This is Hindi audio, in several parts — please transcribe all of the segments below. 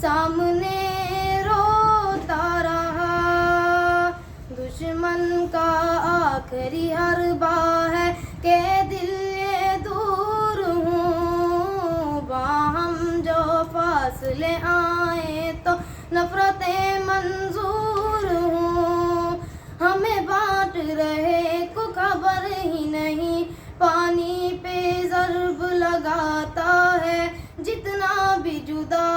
सामने रोता रहा। दुश्मन का आखिरी हरबा है के दिल ये दूर हूँ। बाहम जो फासले आए तो नफरतें मंजूर हूँ। हमें बांट रहे को खबर ही नहीं, पानी पे ज़र्ब लगाता है। जितना भी जुदा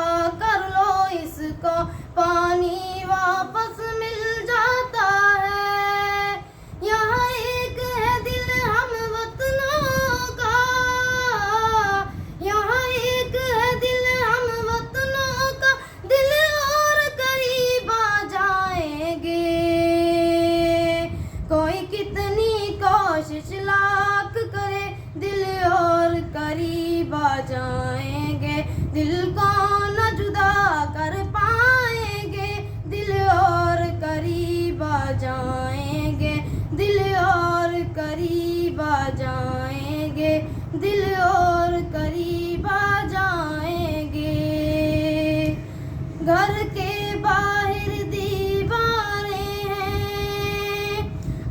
कर लो इसको, पानी वापस मिल जाता है। यहाँ एक है दिल हम वतनों का, यहाँ एक है दिल हम वतनों का। दिल और करीब आ जाएंगे, कोई कितनी कोशिश लाख करे, दिल और करीब आ जाएंगे। दिल को न जुदा कर पाएंगे, दिल और करीब आ जाएंगे। दिल और करीब आ जाएंगे, दिल और करीब आ जाएंगे। घर के बाहर दीवारें हैं,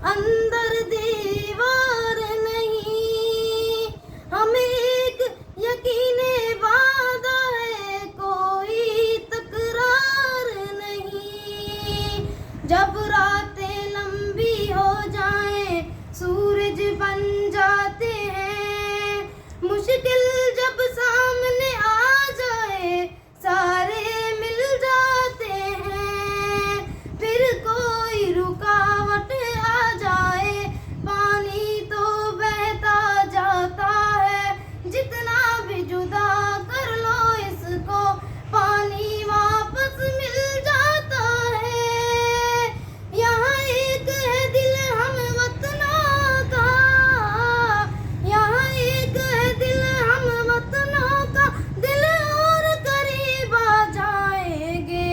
अंदर दीवार नहीं। हमें एक यकीने वादा है, कोई तकरार नहीं। जब रातें लंबी हो जाएं, सूरज बन जाते हैं। मुश्किल जब सामने आ जाए, सारे मिल जाते हैं। फिर कोई रुकावट आ जाए, पानी तो बहता जाता है। जितना भी जुदा कर लो इसको, पानी वापस मिल जाता है। यहाँ एक है दिल हम वतनों का, यहाँ एक है दिल हम वतनों का। दिल और करीब आ जाएंगे,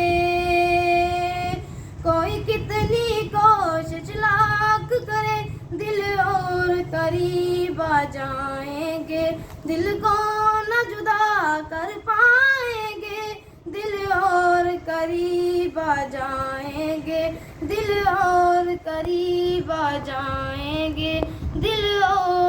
कोई कितनी कोशिश लाख करे, दिल और करीब आ जाएंगे। दिल को न जुदा कर पाएंगे, दिल और करीब आ जाएंगे। दिल और करीब आ जाएंगे, दिल और